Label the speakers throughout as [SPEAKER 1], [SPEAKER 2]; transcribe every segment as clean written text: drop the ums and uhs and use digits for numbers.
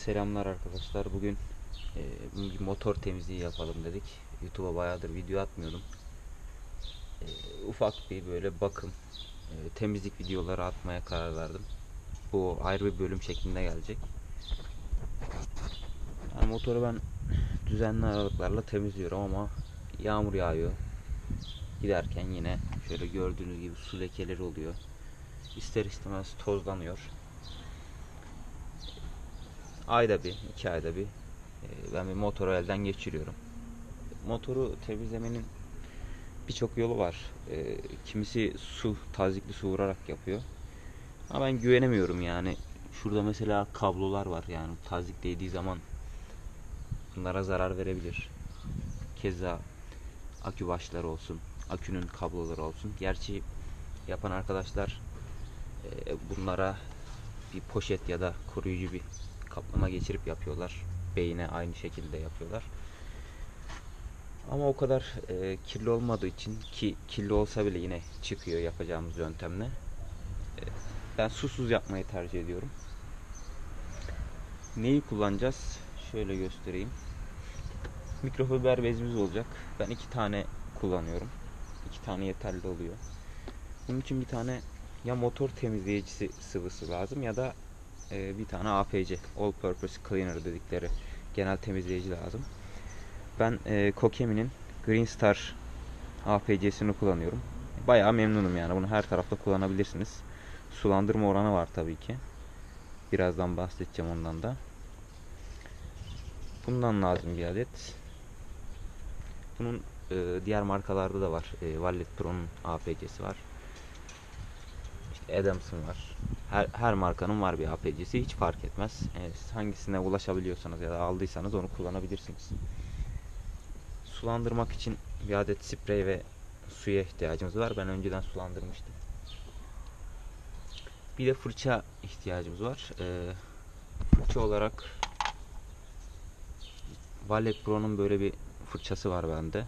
[SPEAKER 1] Selamlar arkadaşlar. Bugün bir motor temizliği yapalım dedik. YouTube'a bayağıdır video atmıyordum. Ufak bir böyle bakım, temizlik videoları atmaya karar verdim. Bu ayrı bir bölüm şeklinde gelecek. Yani motoru ben düzenli aralıklarla temizliyorum ama yağmur yağıyor. Giderken yine şöyle gördüğünüz gibi su lekeleri oluyor. İster istemez tozlanıyor. Ayda bir, 2 ayda bir ben bir motoru elden geçiriyorum. Motoru temizlemenin birçok yolu var. Kimisi tazikli su vurarak yapıyor. Ama ben güvenemiyorum yani. Şurada mesela kablolar var yani tazik değdiği zaman bunlara zarar verebilir. Keza akü başları olsun, akünün kabloları olsun. Gerçi yapan arkadaşlar bunlara bir poşet ya da koruyucu bir kaplama geçirip yapıyorlar. Beyine aynı şekilde yapıyorlar. Ama o kadar kirli olmadığı için, ki kirli olsa bile yine çıkıyor yapacağımız yöntemle. Ben susuz yapmayı tercih ediyorum. Neyi kullanacağız? Şöyle göstereyim. Mikrofiber bezimiz olacak. Ben 2 tane kullanıyorum. 2 tane yeterli oluyor. Bunun için bir tane ya motor temizleyicisi sıvısı lazım ya da bir tane APC, All Purpose Cleaner dedikleri genel temizleyici lazım. Ben Kokemi'nin Green Star APC'sini kullanıyorum. Bayağı memnunum yani. Bunu her tarafta kullanabilirsiniz. Sulandırma oranı var tabii ki. Birazdan bahsedeceğim ondan da. Bundan lazım bir adet. Bunun diğer markalarda da var. Wallet Pro'nun APC'si var. İşte Adams'ın var. Her markanın var bir APC'si. Hiç fark etmez. Hangisine ulaşabiliyorsanız ya da aldıysanız onu kullanabilirsiniz. Sulandırmak için bir adet sprey ve suya ihtiyacımız var. Ben önceden sulandırmıştım. Bir de fırça ihtiyacımız var. Fırça olarak Wallet Pro'nun böyle bir fırçası var bende.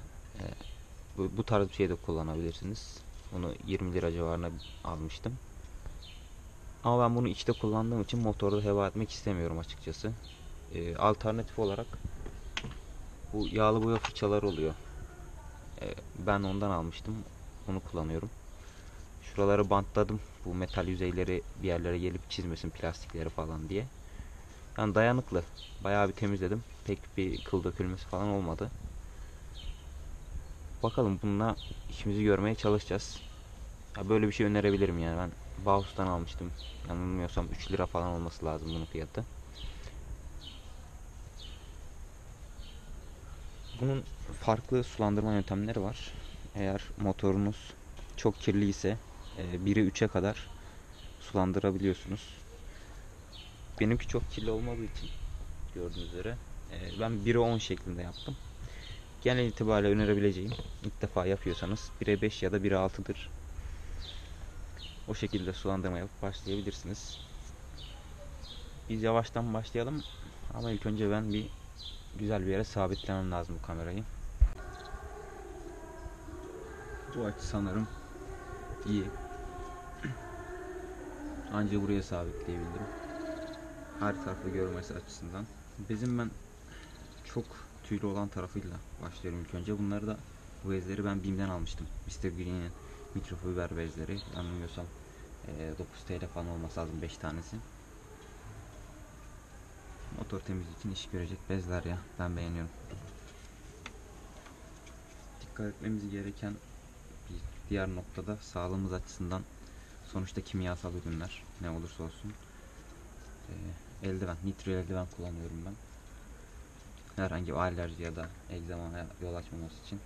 [SPEAKER 1] Bu tarz bir şey de kullanabilirsiniz. Bunu 20 lira civarına almıştım. Ama ben bunu içte kullandığım için motorda heba etmek istemiyorum açıkçası. Alternatif olarak bu yağlı boya fırçalar oluyor. Ben ondan almıştım. Onu kullanıyorum. Şuraları bantladım. Bu metal yüzeyleri bir yerlere gelip çizmesin, plastikleri falan diye. Yani dayanıklı. Bayağı bir temizledim. Pek bir kıl dökülmesi falan olmadı. Bakalım bununla işimizi görmeye çalışacağız. Ya böyle bir şey önerebilirim yani. Ben Bauhaus'tan almıştım. Yanılmıyorsam 3 lira falan olması lazım bunun fiyatı. Bunun farklı sulandırma yöntemleri var. Eğer motorunuz çok kirli ise 1'i 3'e kadar sulandırabiliyorsunuz. Benimki çok kirli olmadığı için gördüğünüz üzere ben 1'e 10 şeklinde yaptım. Genel itibariyle önerebileceğim, ilk defa yapıyorsanız 1'e 5 ya da 1'e 6'dır. O şekilde sulandırma yapıp başlayabilirsiniz. Biz yavaştan başlayalım ama ilk önce ben güzel bir yere sabitlemem lazım bu kamerayı. Bu açı sanırım iyi. Ancak buraya sabitleyebildim. Her tarafı görmesi açısından. Bezin ben çok tüylü olan tarafıyla başlıyorum ilk önce. Bunları da, bu bezleri ben BİM'den almıştım. Mr. Green'in mikrofiber bezleri. Anlamıyorsam 9 TL falan olması lazım 5 tanesi. Motor temizliği için iş görecek bezler ya. Ben beğeniyorum. Dikkat etmemiz gereken bir diğer noktada sağlığımız açısından, sonuçta kimyasal ürünler ne olursa olsun. Eldiven, nitril eldiven kullanıyorum ben. Herhangi bir alerji ya da egzamaya yol açmaması için.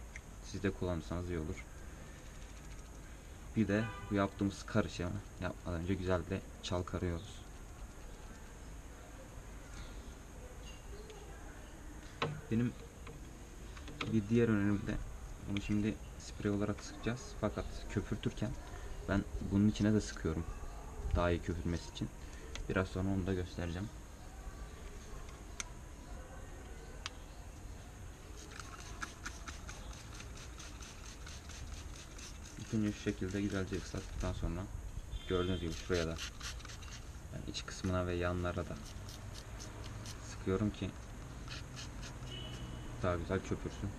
[SPEAKER 1] Siz de kullanırsanız iyi olur. Bir de bu yaptığımız karışımı yapmadan önce güzel de çalkalıyoruz. Benim bir diğer önerim de, bunu şimdi sprey olarak sıkacağız. Fakat köpürtürken ben bunun içine de sıkıyorum. Daha iyi köpürmesi için. Biraz sonra onu da göstereceğim. İlk şu şekilde güzelce ıslattıktan sonra gördüğünüz gibi şuraya da, yani iç kısmına ve yanlara da sıkıyorum ki daha güzel köpürsün.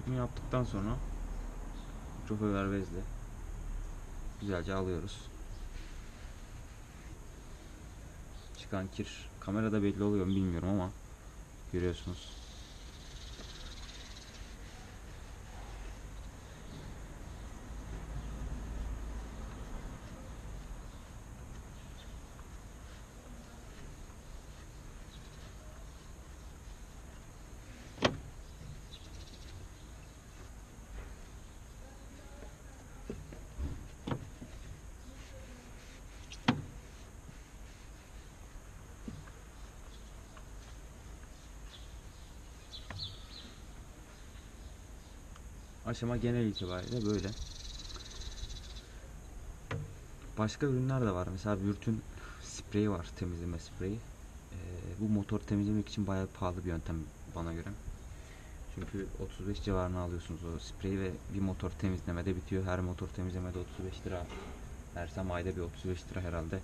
[SPEAKER 1] Bunu yaptıktan sonra mikrofiber bezle güzelce alıyoruz. Çıkan kir kamerada belli oluyor mu bilmiyorum ama görüyorsunuz. Aşama genel itibariyle böyle. Başka ürünler de var. Mesela Vürt'ün spreyi var. Temizleme spreyi. Bu motor temizlemek için bayağı pahalı bir yöntem bana göre. Çünkü 35 civarına alıyorsunuz o spreyi ve bir motor temizlemede bitiyor. Her motor temizlemede 35 lira. Dersem ayda bir 35 lira herhalde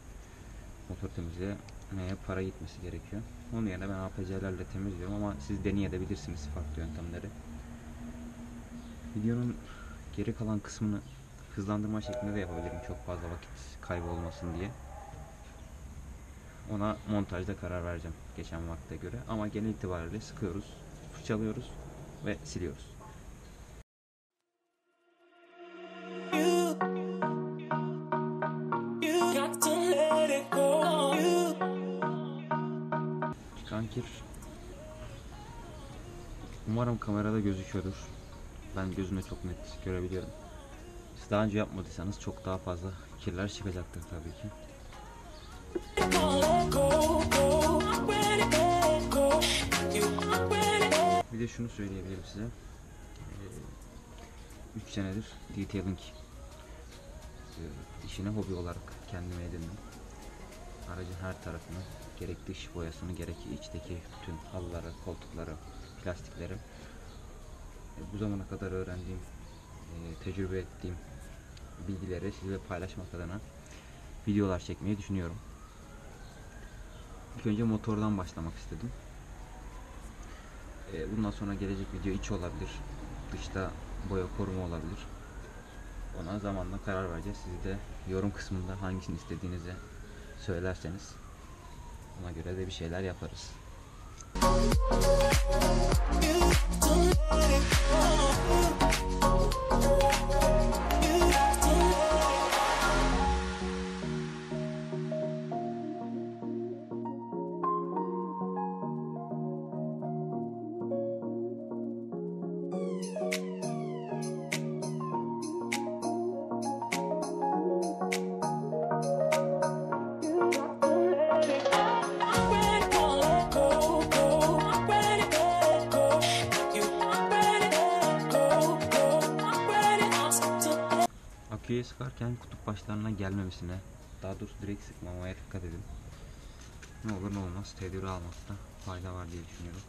[SPEAKER 1] motor temizlemeye para gitmesi gerekiyor. Onun yerine ben APC'lerle temizliyorum ama siz deneyebilirsiniz farklı yöntemleri. Videonun geri kalan kısmını hızlandırma şeklinde de yapabilirim çok fazla vakit kaybı olmasın diye. Ona montajda karar vereceğim geçen vakte göre. Ama genel itibariyle sıkıyoruz, fırçalıyoruz ve siliyoruz. Çıkan kir umarım kamerada gözüküyordur. Ben gözümle çok net görebiliyorum. Siz daha önce yapmadıysanız çok daha fazla kirler çıkacaktır tabii ki. Bir de şunu söyleyebilirim size. 3 senedir detailing işini hobi olarak kendime edindim. Aracın her tarafını, gerek dış boyasını, gerek içteki bütün halıları, koltukları, plastikleri bu zamana kadar öğrendiğim, tecrübe ettiğim bilgileri sizinle paylaşmak adına videolar çekmeyi düşünüyorum. İlk önce motordan başlamak istedim. Bundan sonra gelecek video iç olabilir, dışta boya koruma olabilir. Ona zamanla karar vereceğiz. Siz de yorum kısmında hangisini istediğinizi söylerseniz ona göre de bir şeyler yaparız. Aküye sıkarken kutup başlarına gelmemesine, daha doğrusu direkt sıkmamaya dikkat edin. Ne olur ne olmaz tedbir almakta fayda var diye düşünüyorum.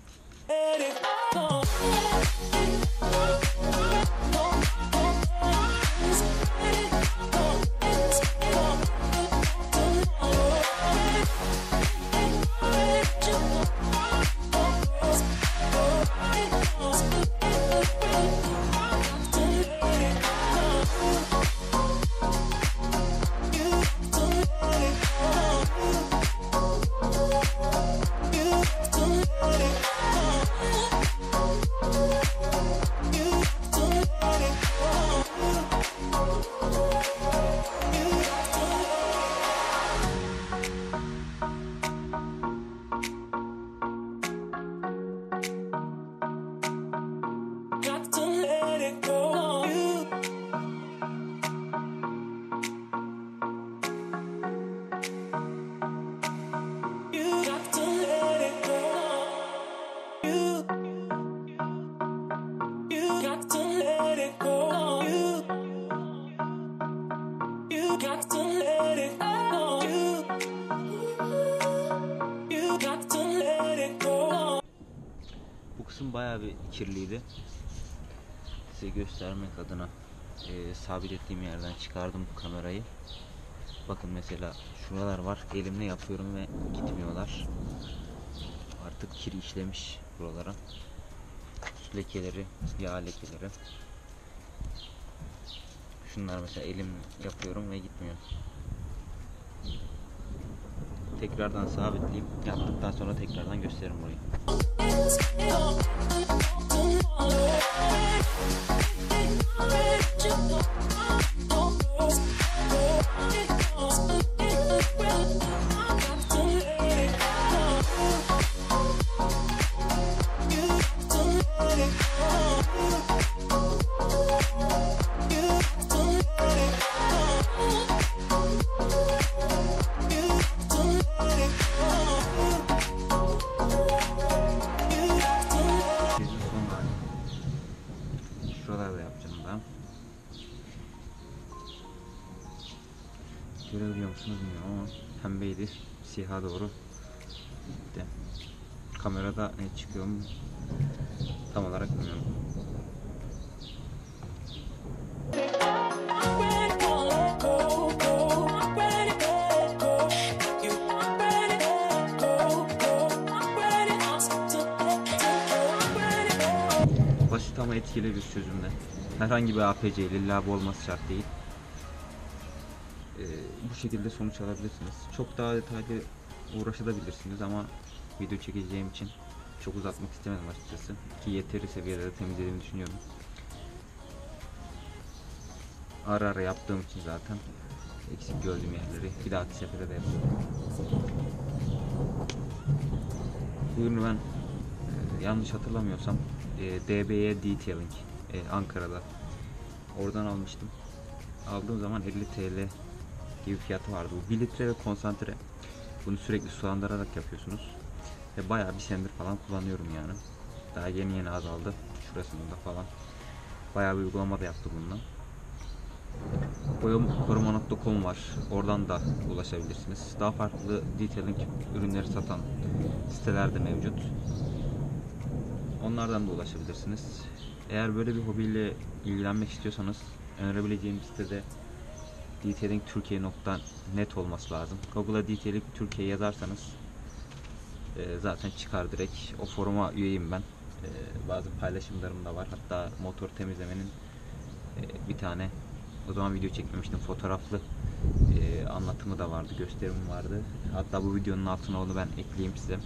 [SPEAKER 2] got to let it go. You got to let it go. You got to let it go.
[SPEAKER 1] Bu kısım bayağı bir kirliydi. Size göstermek adına sabit ettiğim yerden çıkardım kamerayı. Bakın mesela şuralar var. Elimle yapıyorum ve gitmiyorlar. Artık kir işlemiş buralara. Su lekeleri, yağ lekeleri. Şunlar mesela elim yapıyorum ve gitmiyor. Tekrardan sabitleyeyim. Yaptıktan sonra tekrardan gösteririm burayı. Şuralarda yapacağım ben. Görebiliyor musunuz bilmiyorum ama pembeydi. Siyaha doğru gitti. Kamerada ne çıkıyor mu tam olarak bilmiyorum. Basit ama etkili bir çözümle. Herhangi bir APC ile illa bu olması şart değil. Bu şekilde sonuç alabilirsiniz. Çok daha detaylı uğraşabilirsiniz ama video çekeceğim için çok uzatmak istemedim açıkçası. Ki yeteri seviyede temizlediğimi düşünüyorum. Ara ara yaptığım için zaten eksik gördüğüm yerleri bir dahaki sefere de yapıyorum. Bu ürünü ben yanlış hatırlamıyorsam DBE Detailing Ankara'da oradan almıştım. Aldığım zaman 50 TL gibi fiyatı vardı. Bu 1 litre ve konsantre. Bunu sürekli sulandırarak yapıyorsunuz. Ve bayağı bir senedir falan kullanıyorum yani. Daha yeni azaldı. Şurasında falan. Bayağı bir uygulama da yaptı bununla. Boyakoruma.com var. Oradan da ulaşabilirsiniz. Daha farklı detailing ürünleri satan siteler de mevcut. Onlardan da ulaşabilirsiniz. Eğer böyle bir hobiyle ilgilenmek istiyorsanız önerebileceğim sitede detailingturkiye.net olması lazım. Google'a Detailing Türkiye yazarsanız zaten çıkar direkt. O foruma üyeyim ben. Bazı paylaşımlarım da var. Hatta motor temizlemenin bir tane o zaman video çekmemiştim. Fotoğraflı anlatımı da vardı. Gösterimi vardı. Hatta bu videonun altına onu ben ekleyeyim size.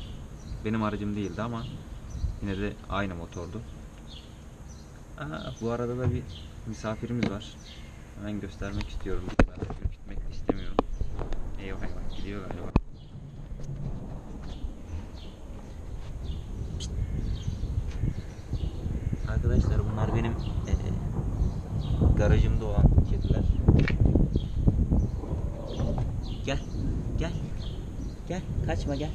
[SPEAKER 1] Benim aracım değildi ama yine de aynı motordu. Bu arada da bir misafirimiz var. Hemen göstermek istiyorum. Ben ürkütmek de istemiyorum. Eyvah eyvah gidiyor galiba. Arkadaşlar bunlar benim garajımda olan kediler. Gel, gel, gel, kaçma gel.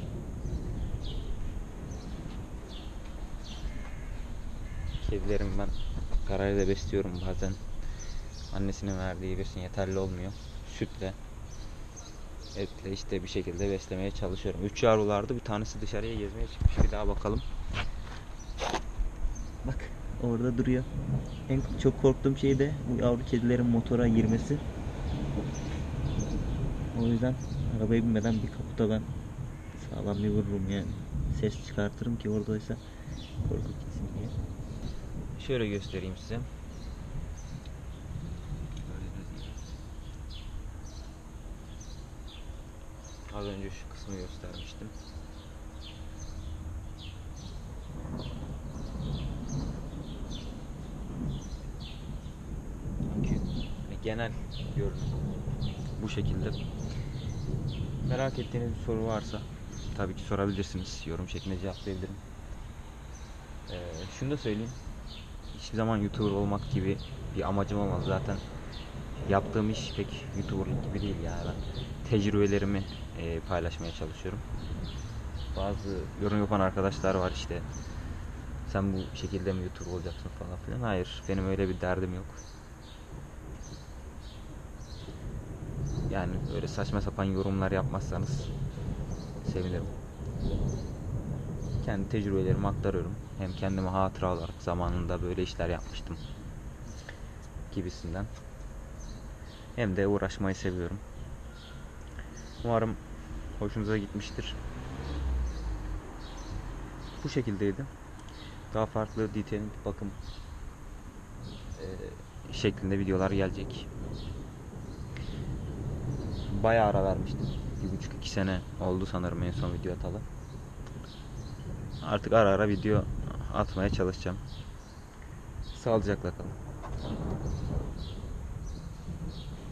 [SPEAKER 1] Kedilerimi ben garajda besliyorum bazen. Annesinin verdiği besin yeterli olmuyor. Sütle, etle işte bir şekilde beslemeye çalışıyorum. 3 yavrulardı. Bir tanesi dışarıya gezmeye çıkmış. Bir daha bakalım. Bak orada duruyor. En çok korktuğum şey de bu yavru kedilerin motora girmesi. O yüzden arabaya binmeden bir kapıda ben sağlam bir vururum yani. Ses çıkartırım ki oradaysa korku gitsin diye. Şöyle göstereyim size. Az önce şu kısmı göstermiştim. Genel görünüm bu şekilde. Merak ettiğiniz bir soru varsa tabii ki sorabilirsiniz. Yorum şeklinde cevaplayabilirim. Şunu da söyleyeyim. Hiçbir zaman YouTuber olmak gibi bir amacım olmaz. Zaten yaptığım iş pek YouTuber'lık gibi değil yani. Ben tecrübelerimi paylaşmaya çalışıyorum. Bazı yorum yapan arkadaşlar var işte. sen bu şekilde mi YouTube olacaksın falan filan. Hayır, benim öyle bir derdim yok. Yani öyle saçma sapan yorumlar yapmazsanız sevinirim. Kendi tecrübelerimi aktarıyorum. Hem kendime hatıra olarak zamanında böyle işler yapmıştım gibisinden. Hem de uğraşmayı seviyorum. Umarım hoşunuza gitmiştir. Bu şekildeydi. Daha farklı detailing bakım şeklinde videolar gelecek. Bayağı ara vermiştim. 1,5-2 sene oldu sanırım en son video atalı. Artık ara ara video atmaya çalışacağım. Sağlıcakla kalın.